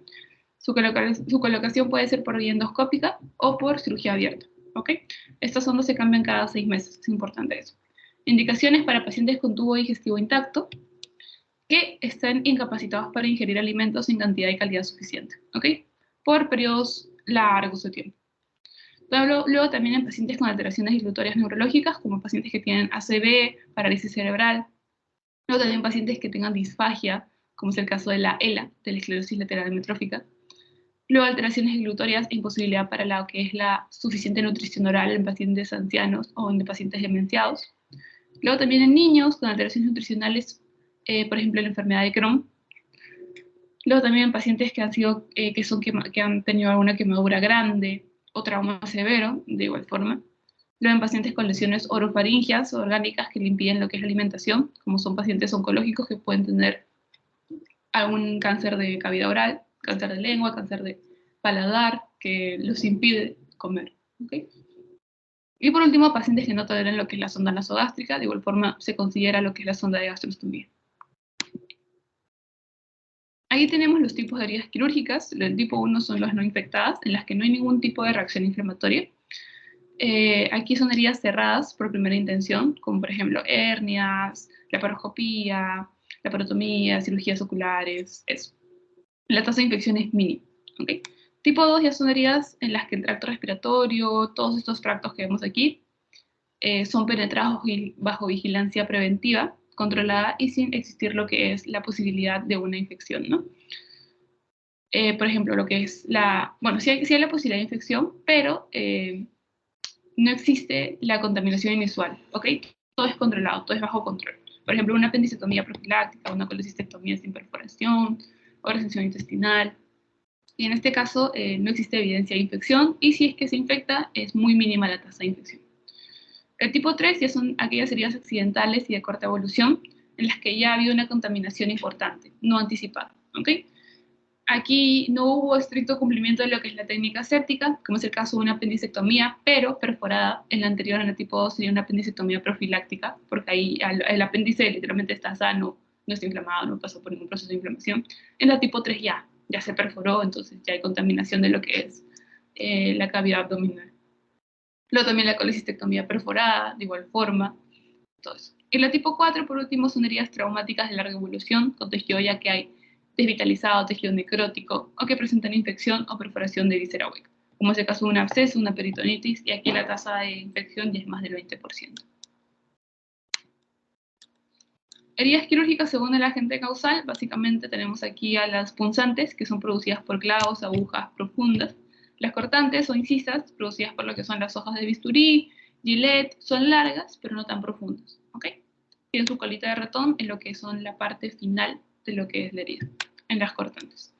Su colocación puede ser por vía endoscópica o por cirugía abierta, ¿ok? Estas sondas se cambian cada 6 meses, es importante eso. Indicaciones para pacientes con tubo digestivo intacto que estén incapacitados para ingerir alimentos en cantidad y calidad suficiente, ¿ok? Por periodos largos de tiempo. Luego también en pacientes con alteraciones dilutorias neurológicas, como pacientes que tienen ACV, parálisis cerebral. Luego también pacientes que tengan disfagia, como es el caso de la ELA, de la esclerosis lateral amiotrófica. Luego alteraciones dilutorias e imposibilidad para lo que es la suficiente nutrición oral en pacientes ancianos o en pacientes demenciados. Luego también en niños con alteraciones nutricionales, por ejemplo la enfermedad de Crohn. Luego también en pacientes que han tenido alguna quemadura grande o trauma severo, de igual forma. Luego en pacientes con lesiones orofaringeas o orgánicas que le impiden lo que es la alimentación, como son pacientes oncológicos que pueden tener algún cáncer de cavidad oral, cáncer de lengua, cáncer de paladar, que los impide comer, ¿okay? Y por último, pacientes que no toleran lo que es la sonda nasogástrica, de igual forma se considera lo que es la sonda de gastrostomía. Ahí tenemos los tipos de heridas quirúrgicas. El tipo 1 son las no infectadas, en las que no hay ningún tipo de reacción inflamatoria. Aquí son heridas cerradas por primera intención, como por ejemplo hernias, laparoscopía, laparotomía, cirugías oculares, eso. La tasa de infección es mínima, ¿okay? Tipo 2 ya son heridas en las que el tracto respiratorio, todos estos tractos que vemos aquí, son penetrados bajo vigilancia preventiva, controlada y sin existir lo que es la posibilidad de una infección, ¿no? Por ejemplo, lo que es bueno, sí hay la posibilidad de infección, pero no existe la contaminación inusual, ¿ok? Todo es controlado, todo es bajo control. Por ejemplo, una apendicectomía profiláctica, una colecistectomía sin perforación, o recepción intestinal. Y en este caso no existe evidencia de infección y si es que se infecta es muy mínima la tasa de infección. El tipo 3 ya son aquellas heridas accidentales y de corta evolución en las que ya ha habido una contaminación importante, no anticipada, ¿ok? Aquí no hubo estricto cumplimiento de lo que es la técnica séptica, como es el caso de una apendicectomía, pero perforada. En la anterior, en el tipo 2, sería una apendicectomía profiláctica, porque ahí el apéndice literalmente está sano, no está inflamado, no pasó por ningún proceso de inflamación. En la tipo 3 ya se perforó, entonces ya hay contaminación de lo que es la cavidad abdominal. Luego también la colecistectomía perforada, de igual forma, todo eso. Y la tipo 4, por último, son heridas traumáticas de larga evolución, con tejido ya que hay desvitalizado, tejido necrótico, o que presentan infección o perforación de víscera hueca, como es el caso de un absceso, una peritonitis, y aquí la tasa de infección ya es más del 20%. Heridas quirúrgicas según el agente causal, básicamente tenemos aquí a las punzantes, que son producidas por clavos, agujas profundas. Las cortantes o incisas, producidas por lo que son las hojas de bisturí, gilet, son largas, pero no tan profundas, ¿ok? Tienen su colita de ratón en lo que son la parte final de lo que es la herida, en las cortantes.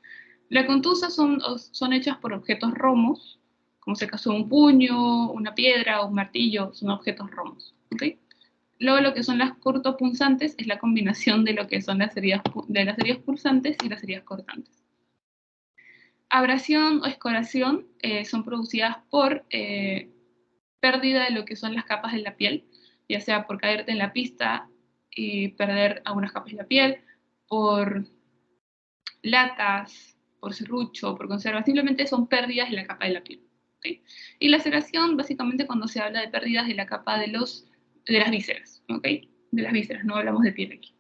Las contusas son hechas por objetos romos, como se caso un puño, una piedra o un martillo, son objetos romos. ¿Okay? Luego lo que son las cortopunzantes es la combinación de lo que son las heridas punzantes y las heridas cortantes. Abrasión o escoración son producidas por pérdida de lo que son las capas de la piel, ya sea por caerte en la pista y perder algunas capas de la piel, por latas, por serrucho, por conserva, simplemente son pérdidas de la capa de la piel. ¿Okay? Y laceración, básicamente cuando se habla de pérdidas de la capa de las vísceras, ¿okay? De las vísceras, no hablamos de piel aquí.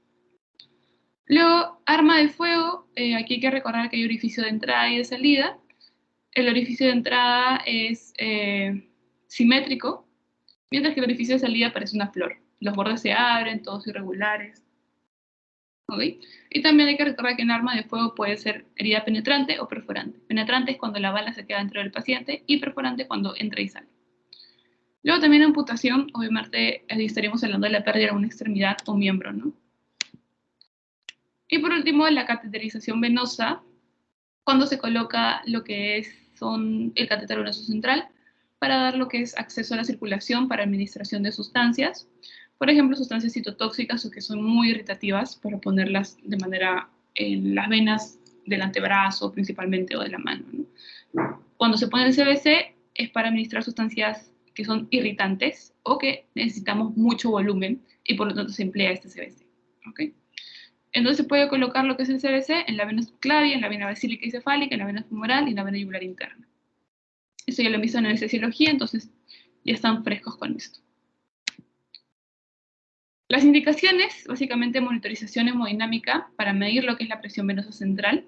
Luego, arma de fuego, aquí hay que recordar que hay orificio de entrada y de salida. El orificio de entrada es simétrico, mientras que el orificio de salida parece una flor. Los bordes se abren, todos irregulares. ¿Okay? Y también hay que recordar que un arma de fuego puede ser herida penetrante o perforante. Penetrante es cuando la bala se queda dentro del paciente y perforante cuando entra y sale. Luego también amputación, obviamente estaríamos hablando de la pérdida de una extremidad o miembro, ¿no? Y por último, la cateterización venosa, cuando se coloca lo que es el catéter venoso central para dar lo que es acceso a la circulación para administración de sustancias, por ejemplo, sustancias citotóxicas o que son muy irritativas para ponerlas de manera en las venas del antebrazo principalmente o de la mano, ¿no? Cuando se pone el CBC es para administrar sustancias que son irritantes o que necesitamos mucho volumen y por lo tanto se emplea este CBC. ¿Okay? Entonces se puede colocar lo que es el CBC en la vena subclavia, en la vena basílica y cefálica, en la vena femoral y en la vena yugular interna. Eso ya lo he visto en anestesiología, entonces ya están frescos con esto. Las indicaciones, básicamente monitorización hemodinámica para medir lo que es la presión venosa central,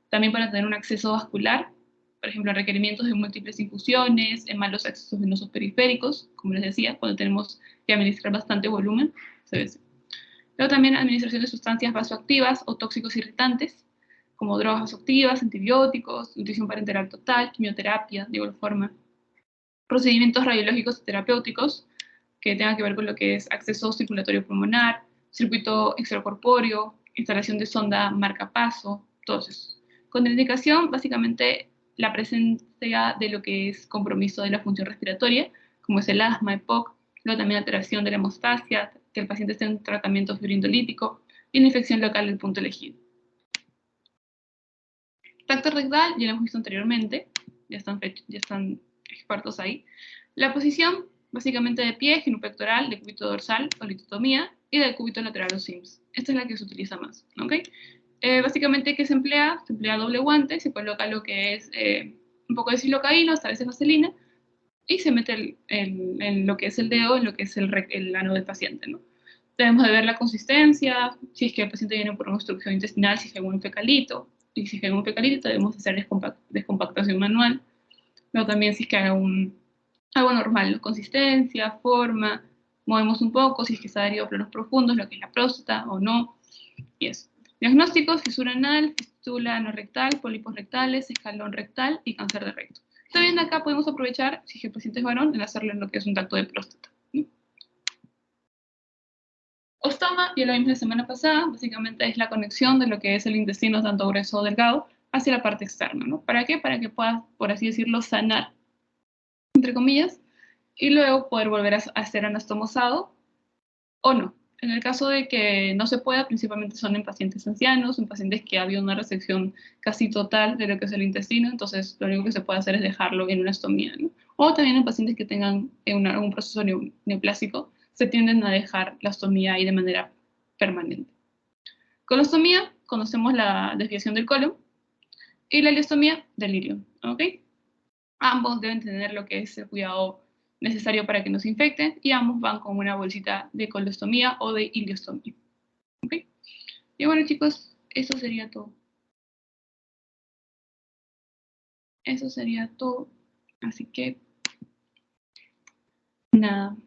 también para tener un acceso vascular, por ejemplo, requerimientos de múltiples infusiones, en malos accesos venosos periféricos, como les decía, cuando tenemos que administrar bastante volumen, CBC. Luego también administración de sustancias vasoactivas o tóxicos irritantes, como drogas vasoactivas, antibióticos, nutrición parenteral total, quimioterapia, de igual forma. Procedimientos radiológicos y terapéuticos que tengan que ver con lo que es acceso circulatorio pulmonar, circuito extracorpóreo, instalación de sonda marcapaso, todos esos. Contraindicación, básicamente la presencia de lo que es compromiso de la función respiratoria, como es el asma, EPOC, luego también alteración de la hemostasia, que el paciente esté en tratamiento fibrindolítico y una infección local del punto elegido. Tacto rectal, ya lo hemos visto anteriormente, ya están expertos ahí. La posición, básicamente de pie, genupectoral, de cúbito dorsal o litotomía, y del cúbito lateral o SIMS. Esta es la que se utiliza más, ¿ok? Básicamente, ¿qué se emplea? Se emplea doble guante, se coloca lo que es un poco de silocaína, hasta veces vaselina, y se mete en lo que es el dedo, en lo que es el ano del paciente, ¿no? Debemos de ver la consistencia, si es que el paciente viene por una obstrucción intestinal, si es algún fecalito, y si es algún fecalito debemos hacer descompactación manual. Luego también si es que hay algo normal, ¿no? Consistencia, forma, movemos un poco, si es que está adherido a planos profundos, lo que es la próstata o no, y eso. Diagnósticos: fisura anal, fístula anorrectal, pólipos rectales, escalón rectal y cáncer de recto. También de acá podemos aprovechar, si el paciente es varón, en hacerle lo que es un tacto de próstata. ¿Sí? Ostoma, ya lo vimos la semana pasada, básicamente es la conexión de lo que es el intestino, tanto grueso o delgado, hacia la parte externa, ¿no? ¿Para qué? Para que puedas, por así decirlo, sanar, entre comillas, y luego poder volver a ser anastomosado o no. En el caso de que no se pueda, principalmente son en pacientes ancianos, en pacientes que ha habido una resección casi total de lo que es el intestino, entonces lo único que se puede hacer es dejarlo en una ostomía, ¿no? O también en pacientes que tengan algún proceso neoplásico, se tienden a dejar la ostomía ahí de manera permanente. Colostomía, conocemos la desviación del colon, y la ileostomía del ilion, ¿ok? Ambos deben tener lo que es el cuidado necesario para que no se infecten, y ambos van con una bolsita de colostomía o de ileostomía. ¿Okay? Y bueno, chicos, eso sería todo. Eso sería todo. Así que, nada.